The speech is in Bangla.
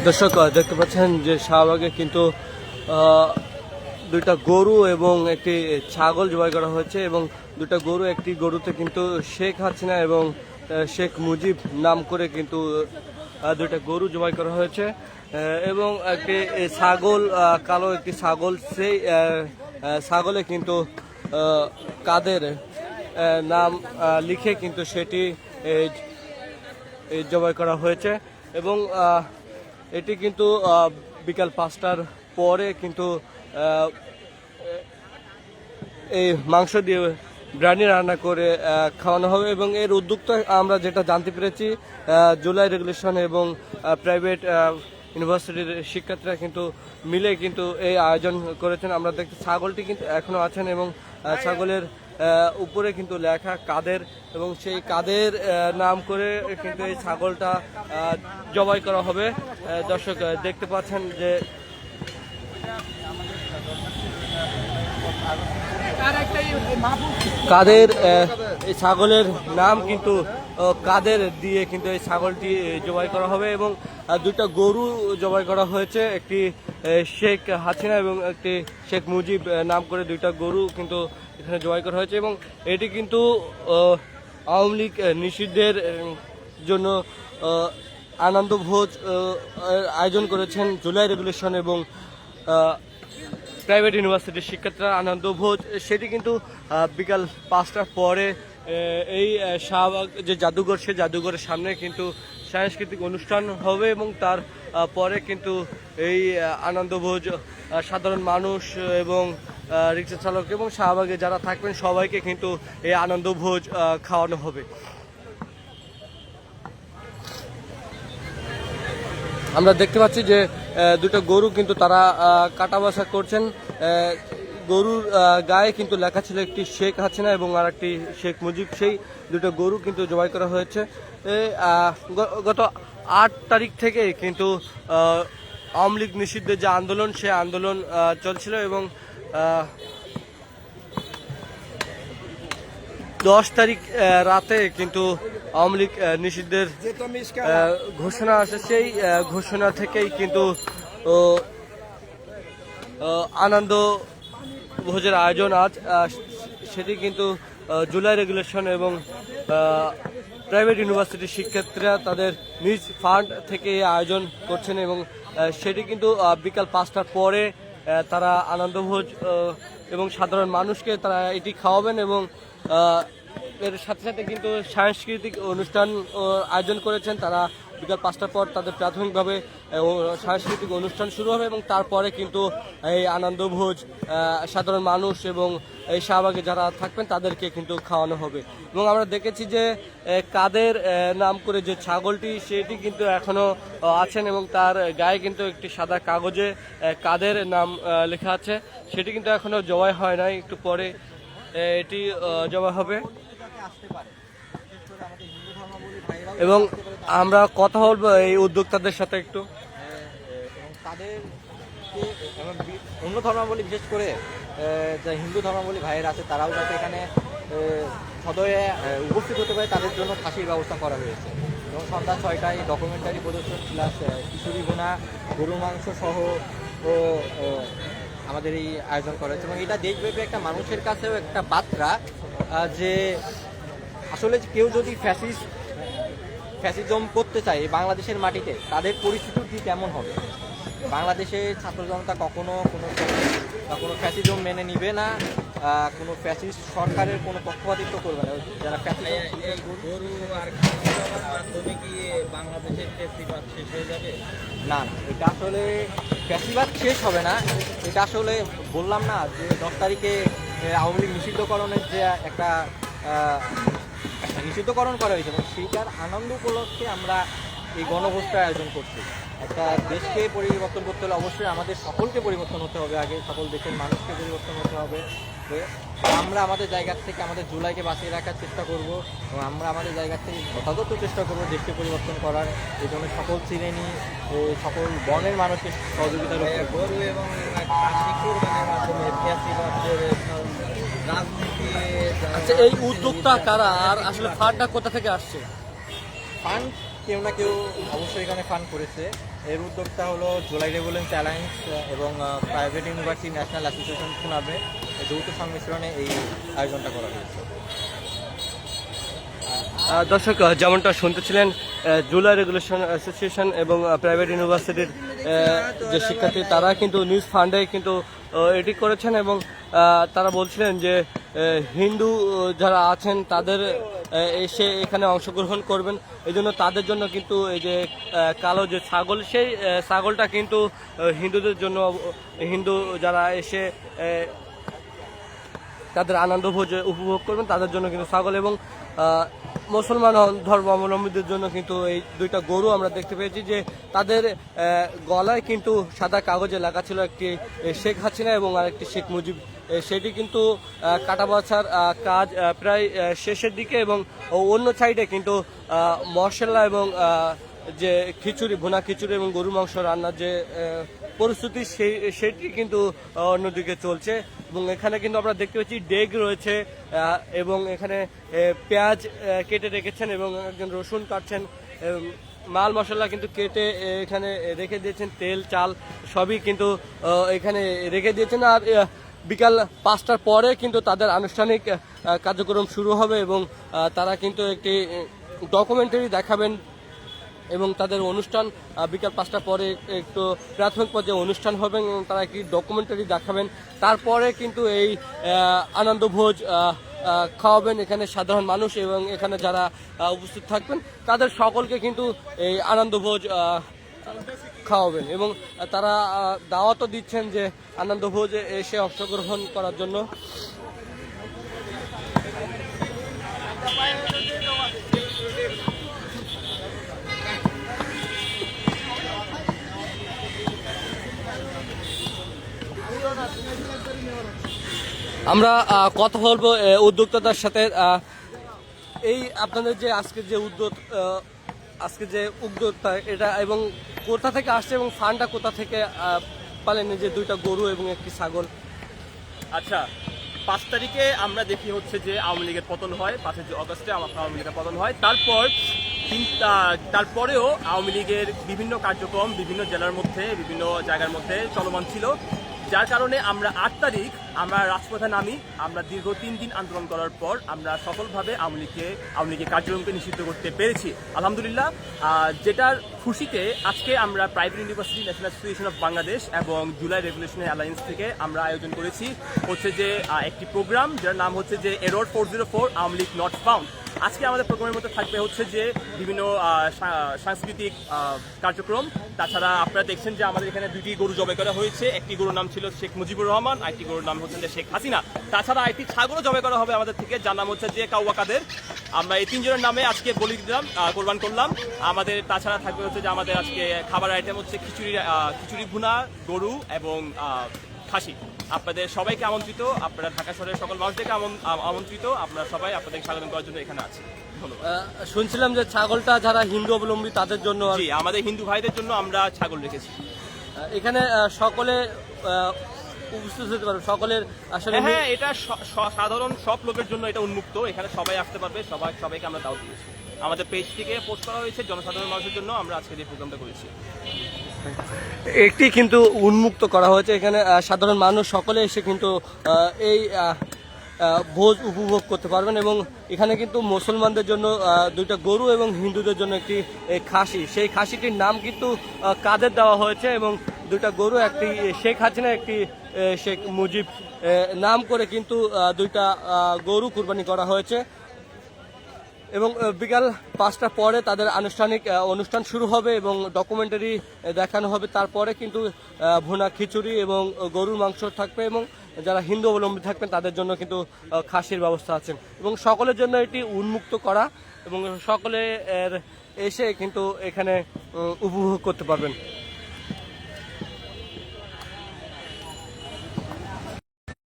দর্শক দেখতে পাচ্ছেন যে শাহবাগে কিন্তু দুইটা গরু এবং একটি ছাগল জবাই করা হয়েছে এবং দুটা গরু, একটি গরুতে কিন্তু শেখ হাসিনা এবং শেখ মুজিব নাম করে কিন্তু দুইটা গরু জবাই করা হয়েছে এবং একটি ছাগল, কালো একটি ছাগল, সেই ছাগলে কিন্তু কাদের নাম লিখে কিন্তু সেটি জবাই করা হয়েছে এবং এটি কিন্তু বিকাল 5টার পরে কিন্তু এই মাংস দিয়ে বিরিয়ানি রান্না করে খাওয়ানো হবে এবং এর উদ্যোগটা আমরা যেটা জানতে পেরেছি, জুলাই রেগুলেশন এবং প্রাইভেট ইউনিভার্সিটির শিক্ষার্থীরা কিন্তু মিলে কিন্তু এই আয়োজন করেছেন। আমরা দেখতে ছাগলটি কিন্তু এখনো আছেন এবং ছাগলের উপরে কিন্তু লেখা কাদের এবং সেই কাদের নাম করে কিন্তু এই ছাগলটা জবাই করা হবে। দর্শক দেখতে পাচ্ছেন যে কাদের, এই ছাগলের নাম কিন্তু কাদের দিয়ে কিন্তু এই ছাগলটি জবাই করা হবে এবং দুটা গরু জবাই করা হয়েছে, একটি শেখ হাসিনা এবং একটি শেখ মুজিব নাম করে দুইটা গরু কিন্তু এখানে জবাই করা হয়েছে এবং এটি কিন্তু আওয়ামী লীগ নিষিদ্ধের জন্য আনন্দ ভোজ আয়োজন করেছেন জুলাই রেগুলেশন এবং প্রাইভেট ইউনিভার্সিটির শিক্ষার্থীরা আনন্দ ভোজ। সেটি কিন্তু বিকাল 5টার পরে এই শাহবাগ যে জাদুঘর, সে জাদুঘরের সামনে কিন্তু সাংস্কৃতিক অনুষ্ঠান হবে এবং তার পরে কিন্তু এই আনন্দ ভোজ সাধারণ মানুষ এবং রিক্সা চালক এবং শাহবাগে যারা থাকবেন সবাইকে কিন্তু এই আনন্দ ভোজ খাওয়ানো হবে। আমরা দেখতে পাচ্ছি যে দুটো গরু কিন্তু তারা কাটা বাছা করছেন। গরুর গায়ে কিন্তু লেখা ছিল একটি শেখ হাসিনা এবং আর একটি শেখ মুজিব, সেই দুটো গরু কিন্তু জবাই করা হয়েছে। গত 8 তারিখ থেকে কিন্তু আওয়ামী লীগ নিষিদ্ধের যে আন্দোলন, সে আন্দোলন চলছিল এবং 10 তারিখ রাতে কিন্তু আওয়ামী লীগ নিষিদ্ধের ঘোষণা আসে। সেই ঘোষণা থেকেই কিন্তু আনন্দ ভোজের আয়োজন আজ, সেটি কিন্তু জুলাই রেগুলেশন এবং প্রাইভেট ইউনিভার্সিটির শিক্ষার্থীরা তাদের নিজ ফান্ড থেকে আয়োজন করছেন এবং সেটি কিন্তু বিকাল 5টার পরে তারা আনন্দভোজ এবং সাধারণ মানুষকে তারা এটি খাওয়াবেন এবং এর সাথে সাথে কিন্তু সাংস্কৃতিক অনুষ্ঠান আয়োজন করেছেন তারা। বিকাল 5টার পর তাদের প্রাথমিকভাবে সাংস্কৃতিক অনুষ্ঠান শুরু হবে এবং তারপরে কিন্তু এই আনন্দভোজ সাধারণ মানুষ এবং এই শাহবাগে যারা থাকবেন তাদেরকে কিন্তু খাওয়ানো হবে এবং আমরা দেখেছি যে কাদের নাম করে যে ছাগলটি, সেটি কিন্তু এখনো আছেন এবং তার গায়ে কিন্তু একটি সাদা কাগজে কাদের নাম লেখা আছে, সেটি কিন্তু এখনো জবাই হয় নাই, একটু পরে এটি জবাই হবে এবং আমরা কথা বলবো এই উদ্যোক্তাদের সাথে একটু। তাদের অন্য ধর্মাবলী, বিশেষ করে যে হিন্দু ধর্মাবলী ভাইয়েরা আছে, তারাও যাতে এখানে সদয়ে উপস্থিত হতে পারে, তাদের জন্য ফাঁসির ব্যবস্থা করা হয়েছে এবং সন্ধ্যা 6টায় ডকুমেন্টারি প্রদর্শন প্লাস খিচুড়ি ভুনা, গরু মাংস সহ আমাদের এই আয়োজন করা হয়েছে এবং এটা দেশব্যাপী একটা মানুষের কাছেও একটা বার্তা যে আসলে কেউ যদি ফ্যাসিজম করতে চায় বাংলাদেশের মাটিতে, তাদের পরিস্থিতি কেমন হবে। বাংলাদেশে ছাত্র জনতা কখনো কোনো ফ্যাসিজম মেনে নিবে না, কোনো ফ্যাসিস্ট সরকারের কোনো পক্ষপাতিত্ব করবে না। যারা গরু আর মাধ্যমে কি বাংলাদেশের ফ্যাসিবাদ শেষ হয়ে যাবে? না, এটা আসলে ফ্যাসিবাদ শেষ হবে না। এটা আসলে বললাম না যে 10 তারিখে আওয়ামী লীগ নিষিদ্ধকরণের যে একটা নিষিদ্ধকরণ করা হয়েছে এবং সেইটার আনন্দ উপলক্ষে আমরা এই গণভোজটা আয়োজন করছি। একটা দেশকে পরিবর্তন করতে হলে অবশ্যই আমাদের সকলকে পরিবর্তন হতে হবে, আগে সকল দেশের মানুষকে পরিবর্তন হতে হবে। আমরা আমাদের জায়গা থেকে আমাদের জুলাইকে বাঁচিয়ে রাখার চেষ্টা করব এবং আমরা আমাদের জায়গা থেকে যথাযথ চেষ্টা করব দেশকে পরিবর্তন করার। এই জন্য সকল শ্রেণী সকল বর্ণের মানুষের সহযোগিতা গরু এবং রাজনীতি। আচ্ছা, এই উদ্যোক্তা কারা আর আসলে ফান্ডটা কোথা থেকে আসছে? ফান্ড কেউ না কেউ অবশ্যই এখানে ফান্ড করেছে। এর উদ্যোক্তা হলো জুলাই রেগুলেশন অ্যালায়েন্স এবং প্রাইভেট ইউনিভার্সিটি ন্যাশনাল অ্যাসোসিয়েশন খুনাবে এই যৌথ সংমিশ্রণে এই আয়োজনটা করা হয়েছে। দর্শক, যেমনটা শুনতেছিলেন, জুলাই রেগুলেশন অ্যাসোসিয়েশন এবং প্রাইভেট ইউনিভার্সিটির যে শিক্ষার্থী তারা কিন্তু নিউজ ফান্ডে কিন্তু এটি করেছেন এবং তারা বলছিলেন যে হিন্দু যারা আছেন তাদের এসে এখানে অংশগ্রহণ করবেন, এই জন্য তাদের জন্য কিন্তু এই যে কালো যে ছাগল, সেই ছাগলটা কিন্তু হিন্দুদের জন্য, হিন্দু যারা এসে তাদের আনন্দ ভোজ উপভোগ করবেন তাদের জন্য কিন্তু ছাগল, এবং মুসলমান ধর্মাবলম্বীদের জন্য কিন্তু এই দুইটা গরু আমরা দেখতে পেয়েছি যে তাদের গলায় কিন্তু সাদা কাগজে লেখা ছিল একটি শেখ হাসিনা এবং আরেকটি শেখ মুজিব। সেটি কিন্তু কাটা বাছার কাজ প্রায় শেষের দিকে, এবং অন্য সাইডে কিন্তু মশলা এবং যে খিচুড়ি, ভুনা খিচুড়ি এবং গরু মাংস রান্নার যে পরিস্থিতি সেটি কিন্তু অন্যদিকে চলছে। এবং এখানে কিন্তু আমরা দেখতে পাচ্ছি ডেগ রয়েছে এবং এখানে পেঁয়াজ কেটে রেখেছেন এবং একজন রসুন কাটছেন, মাল মশলা কিন্তু কেটে এখানে রেখে দিয়েছেন, তেল চাল সবই কিন্তু এখানে রেখে দিয়েছেন। আর বিকাল 5টার পরে কিন্তু তাদের আনুষ্ঠানিক কার্যক্রম শুরু হবে এবং তারা কিন্তু একটি ডকুমেন্টারি দেখাবেন এবং তাদের অনুষ্ঠান বিকাল 5টার পরে একটু প্রাথমিক পর্যায়ে অনুষ্ঠান হবে এবং তারা একটি ডকুমেন্টারি দেখাবেন। তারপরে কিন্তু এই আনন্দভোজ খাওয়াবেন এখানে সাধারণ মানুষ এবং এখানে যারা উপস্থিত থাকবেন তাদের সকলকে কিন্তু এই আনন্দভোজ খাওয়াবেন এবং তারা দাওয়াতও দিচ্ছেন যে আনন্দভোজে এসে অংশগ্রহণ করার জন্য। আমরা কথা বলবো উদ্যোক্তাদের সাথে। এই আপনাদের যে আজকে যে উদ্যোক্তা এটা এবং কোথা থেকে আসছে এবং ফান্ডটা কোথা থেকে পালেন, যে দুইটা গরু এবং একটি ছাগল? আচ্ছা, 5 তারিখে আমরা দেখি হচ্ছে যে আওয়ামী লীগের পতন হয়, 5 অগস্টে আওয়ামী লীগের পতন হয়। তারপরেও আওয়ামী লীগের বিভিন্ন কার্যক্রম বিভিন্ন জেলার মধ্যে, বিভিন্ন জায়গার মধ্যে চলমান ছিল, যার কারণে আমরা 8 তারিখ আমরা রাজপথে নামি। আমরা দীর্ঘ 3 দিন আন্দোলন করার পর আমরা সফলভাবে আওয়ামী লীগের কার্যক্রমকে নিষিদ্ধ করতে পেরেছি আলহামদুলিল্লাহ। যেটার খুশিতে আজকে আমরা private university national association of Bangladesh এবং জুলাই রেগুলেশন অ্যালায়েন্স থেকে আমরা আয়োজন করেছি হচ্ছে যে একটি প্রোগ্রাম যার নাম হচ্ছে যে error 404 Awami League not found. আজকে আমাদের প্রোগ্রামের মধ্যে থাকবে হচ্ছে যে বিভিন্ন সাংস্কৃতিক কার্যক্রম। তাছাড়া আপনারা দেখছেন যে আমাদের এখানে 2টি গরু জবাই করা হয়েছে। একটি গরুর নাম ছিল শেখ মুজিবুর রহমান, আরেকটি গরুর নাম হচ্ছে যে শেখ হাসিনা। তাছাড়া একটি ছাগলও জবাই করা হবে আমাদের থেকে, যার নাম হচ্ছে যে কাউয়া কাদের। আমরা এই 3 জনের নামে আজকে বলি দিলাম, কোরবান করলাম। আমাদের তাছাড়া থাকবে হচ্ছে যে আমাদের আজকে খাবার আইটেম হচ্ছে খিচুড়ি ভুনা, গরু এবং খাসি। আপনাদের সবাইকে আমন্ত্রিত, আপনারা ঢাকা শহরের সকল মানুষদেরকে আমন্ত্রিত। আপনারা সবাই আপনাদের স্বাগত করার জন্য এখানে আছি। শুনছিলাম যে ছাগলটা যারা হিন্দু অবলম্বী তাদের জন্য, জি, আমাদের হিন্দু ভাইদের জন্য আমরা ছাগল রেখেছি। এখানে সকলে উপস্থিত হতে পারবে, সকলের আসলে হ্যাঁ, এটা সাধারণ সব লোকের জন্য এটা উন্মুক্ত, এখানে সবাই আসতে পারবে, সবাইকে আমরা দাওয়াত দিয়েছি। আমাদের পেজ থেকে পোস্ট করা হয়েছে জনসাধারণ মানুষের জন্য আমরা আজকে এই প্রোগ্রামটা করেছি। একটি কিন্তু উন্মুক্ত করা হয়েছে, এখানে সাধারণ মানুষ সকলে এসে কিন্তু এই ভোজ উপভোগ করতে পারবেন এবং এখানে কিন্তু মুসলমানদের জন্য 2টা গরু এবং হিন্দুদের জন্য একটি খাসি, সেই খাসিটির নাম কিন্তু কাদের দেওয়া হয়েছে এবং 2টা গরু, একটি শেখ হাসিনা একটি শেখ মুজিব নাম করে কিন্তু 2টা গরু কুরবানি করা হয়েছে এবং বিকাল 5টার পরে তাদের আনুষ্ঠানিক অনুষ্ঠান শুরু হবে এবং ডকুমেন্টারি দেখানো হবে। তারপরে কিন্তু ভুনা খিচুড়ি এবং গরুর মাংস থাকবে এবং যারা হিন্দু অবলম্বী থাকবেন তাদের জন্য কিন্তু খাসির ব্যবস্থা আছে এবং সকলের জন্য এটি উন্মুক্ত করা এবং সকলে এসে কিন্তু এখানে উপভোগ করতে পারবেন।